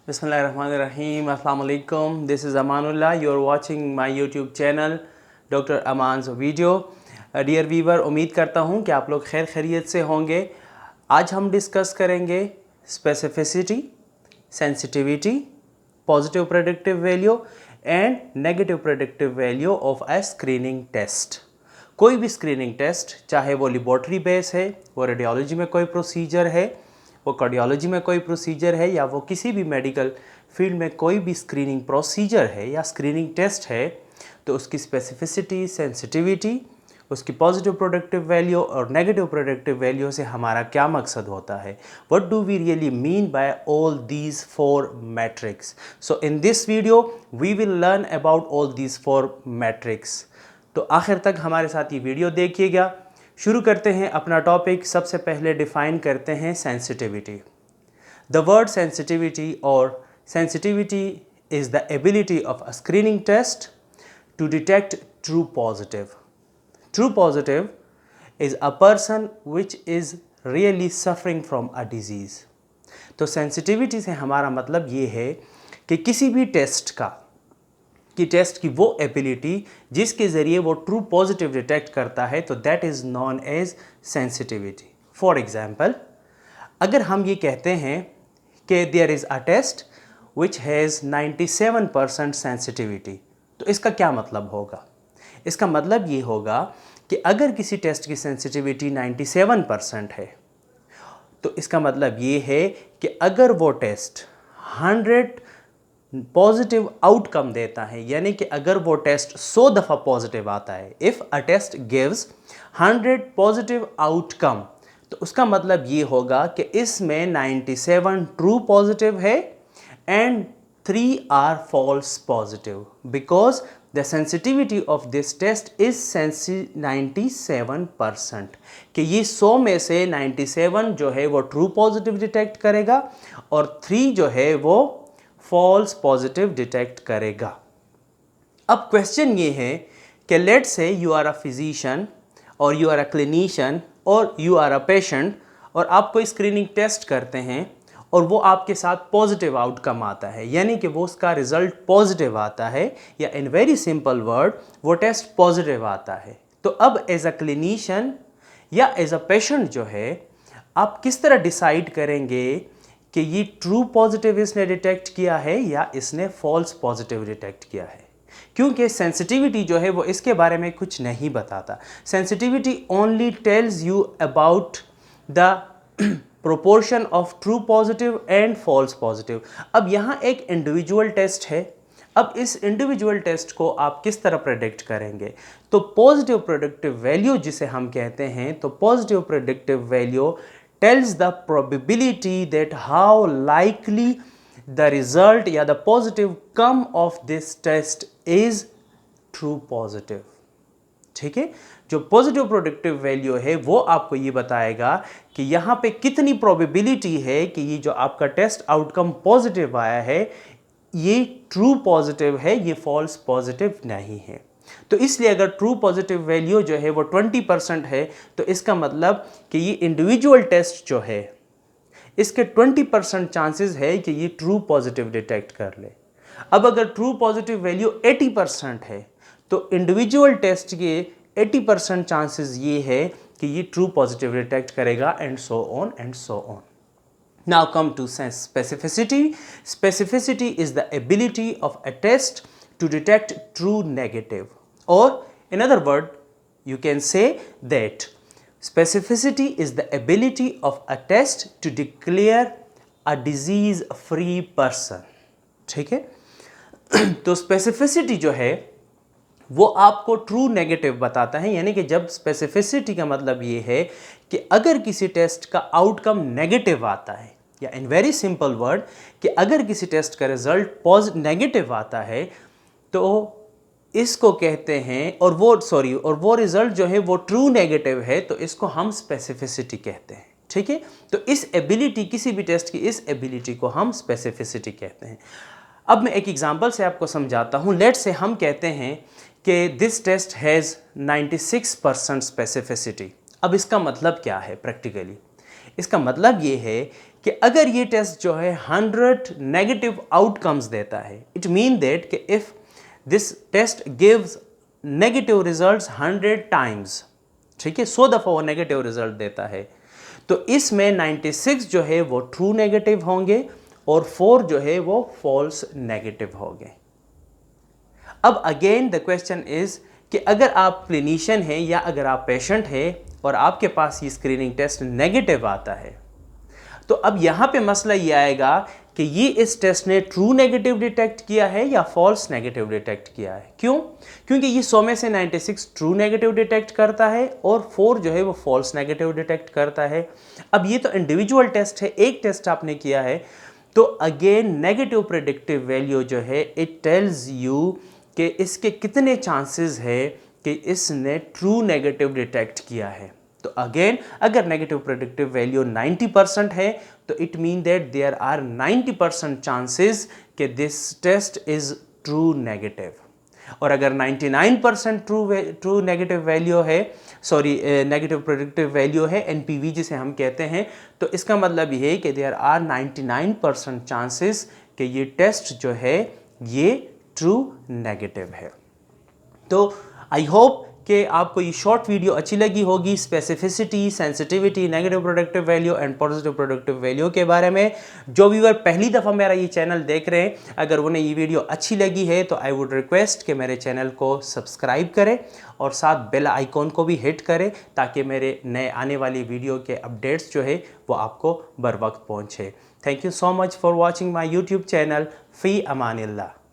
Bismillahirrahmanirrahim. Assalamu alaikum. This is Amanullah. You are watching my YouTube channel Dr. Aman's video. Dear viewer, उम्मीद करता हूँ कि आप लोग खैर खैरियत से होंगे। आज हम डिस्कस करेंगे specificity, sensitivity, positive predictive value and negative predictive value of a screening test. कोई भी स्क्रीनिंग टेस्ट, चाहे वो लेबोरेटरी बेस है, वो रेडियोलॉजी में कोई प्रोसीजर है, वो कार्डियोलॉजी में कोई प्रोसीजर है, या वो किसी भी मेडिकल फील्ड में कोई भी स्क्रीनिंग प्रोसीजर है या स्क्रीनिंग टेस्ट है, तो उसकी स्पेसिफिसिटी, सेंसिटिविटी, उसकी पॉजिटिव प्रोडक्टिव वैल्यू और नेगेटिव प्रोडक्टिव वैल्यू से हमारा क्या मकसद होता है। What do we really mean by all these four metrics. So in this video we will learn about all these four metrics. तो आखिर तक हमारे साथ ये वीडियो देखिएगा। शुरू करते हैं अपना टॉपिक। सबसे पहले डिफाइन करते हैं सेंसिटिविटी। द वर्ड सेंसिटिविटी और sensitivity is the ability of a screening test to detect true positive. True positive is a person which is really suffering from a disease. तो सेंसिटिविटी से हमारा मतलब ये है कि किसी भी टेस्ट की वो एबिलिटी जिसके ज़रिए वो ट्रू पॉजिटिव डिटेक्ट करता है, तो that is known as sensitivity. For example, अगर हम ये कहते हैं कि there is a test which has 97% sensitivity, तो इसका क्या मतलब होगा? इसका मतलब ये होगा कि अगर किसी टेस्ट की सेंसिटिविटी 97% है, तो इसका मतलब ये है कि अगर वो टेस्ट 100 पॉजिटिव आउटकम देता है, यानी कि अगर वो टेस्ट 100 दफ़ा पॉजिटिव आता है, if a test gives 100 positive outcome, तो उसका मतलब ये होगा कि इसमें 97 ट्रू पॉजिटिव है and 3 are false positive, because the sensitivity of this test is 97%। कि ये 100 में से 97 जो है वो ट्रू पॉजिटिव डिटेक्ट करेगा और 3 जो है वो फॉल्स पॉजिटिव डिटेक्ट करेगा। अब क्वेश्चन ये है कि let's say you are a physician और यू आर अ क्लिनिशियन और यू आर अ पेशेंट, और आप कोई स्क्रीनिंग टेस्ट करते हैं और वो आपके साथ पॉजिटिव आउटकम आता है, यानी कि वो उसका रिजल्ट पॉजिटिव आता है, या इन वेरी सिंपल वर्ड वो टेस्ट पॉजिटिव आता है। तो अब एज अ क्लिनिशियन या एज अ पेशेंट जो है, आप किस तरह डिसाइड करेंगे कि ये ट्रू पॉजिटिव इसने डिटेक्ट किया है या इसने फॉल्स पॉजिटिव डिटेक्ट किया है? क्योंकि सेंसिटिविटी जो है वो इसके बारे में कुछ नहीं बताता। Sensitivity only tells you about the proportion of true positive and false positive. अब यहाँ एक इंडिविजुअल टेस्ट है। अब इस इंडिविजुअल टेस्ट को आप किस तरह प्रेडिक्ट करेंगे? तो पॉजिटिव प्रेडिक्टिव वैल्यू जिसे हम कहते हैं, तो positive predictive value tells the probability that how likely the result या the positive come of this test is true positive। ठीक है, जो पॉजिटिव प्रोडक्टिव वैल्यू है वो आपको ये बताएगा कि यहाँ पे कितनी प्रोबेबिलिटी है कि ये जो आपका टेस्ट आउटकम पॉजिटिव आया है ये ट्रू पॉजिटिव है, ये फॉल्स पॉजिटिव नहीं है। तो इसलिए अगर ट्रू पॉजिटिव वैल्यू जो है वो 20% है, तो इसका मतलब कि ये इंडिविजुअल टेस्ट जो है इसके 20% चांसेस है कि ये ट्रू पॉजिटिव डिटेक्ट कर ले। अब अगर ट्रू पॉजिटिव वैल्यू 80% है, तो इंडिविजुअल टेस्ट के 80% चांसेस ये है कि ये ट्रू पॉजिटिव डिटेक्ट करेगा, and so on and so on. Now come to specificity. Specificity is the ability of a test to detect true negative, or in other word you can say that specificity is the ability of a test to declare a disease free person। ठीक है, तो specificity जो है वो आपको true negative बताता है, यानी कि जब स्पेसिफिसिटी का मतलब ये है कि अगर किसी टेस्ट का आउटकम नेगेटिव आता है, या इन वेरी सिंपल वर्ड कि अगर किसी टेस्ट का रिजल्ट नेगेटिव आता है, तो इसको कहते हैं, और वो रिजल्ट जो है वो ट्रू नेगेटिव है, तो इसको हम स्पेसिफिसिटी कहते हैं। ठीक है, तो इस एबिलिटी, किसी भी टेस्ट की इस एबिलिटी को हम स्पेसिफिसिटी कहते हैं। अब मैं एक एग्जांपल से आपको समझाता हूँ। लेट्स से हम कहते हैं कि दिस टेस्ट हैज़ 96% स्पेसिफिसिटी। अब इसका मतलब क्या है प्रैक्टिकली? इसका मतलब ये है कि अगर ये टेस्ट जो है 100 नेगेटिव आउटकम्स देता है, इट मीन दैट कि if this test gives negative results 100 times, ठीक है, 100 दफ़ा वो नेगेटिव रिजल्ट देता है, तो इसमें 96 जो है वो ट्रू नेगेटिव होंगे और 4 जो है वो फॉल्स नेगेटिव होंगे। अब अगेन द क्वेश्चन इज कि अगर आप क्लिनिशियन हैं या अगर आप पेशेंट हैं और आपके पास ये स्क्रीनिंग टेस्ट नेगेटिव आता है, तो अब यहाँ पे मसला ये आएगा कि ये इस टेस्ट ने ट्रू नेगेटिव डिटेक्ट किया है या फॉल्स नेगेटिव डिटेक्ट किया है। क्यों? क्योंकि ये 100 में से 96 ट्रू नेगेटिव डिटेक्ट करता है और 4 जो है वो फॉल्स नेगेटिव डिटेक्ट करता है। अब ये तो इंडिविजुअल टेस्ट है, एक टेस्ट आपने किया है, तो अगेन नेगेटिव प्रेडिक्टिव वैल्यू जो है इट टेल्स यू कि इसके कितने चांसेस है कि इसने ट्रू नेगेटिव डिटेक्ट किया है। तो अगेन अगर नेगेटिव प्रेडिक्टिव वैल्यू 90% है तो it mean that there are 90% chances कि this test is true negative. और अगर 99% ट्रू नेगेटिव वैल्यू है, सॉरी नेगेटिव प्रेडिक्टिव वैल्यू है, एनपीवी जिसे हम कहते हैं, तो इसका मतलब ये है कि देयर आर 99% चांसेस कि ये टेस्ट जो है ये ट्रू नेगेटिव है। तो आई होप कि आपको ये शॉर्ट वीडियो अच्छी लगी होगी specificity, sensitivity, negative productive value and positive productive value के बारे में। जो व्यूअर पहली दफ़ा मेरा ये चैनल देख रहे हैं, अगर उन्हें ये वीडियो अच्छी लगी है तो आई वुड रिक्वेस्ट कि मेरे चैनल को सब्सक्राइब करें और साथ बेल आइकॉन को भी हिट करें ताकि मेरे नए आने वाली वीडियो के अपडेट्स जो है वो आपको बर वक्त पहुँचे। Thank you so much for watching my YouTube channel. फ़ी अमानिल्लाह।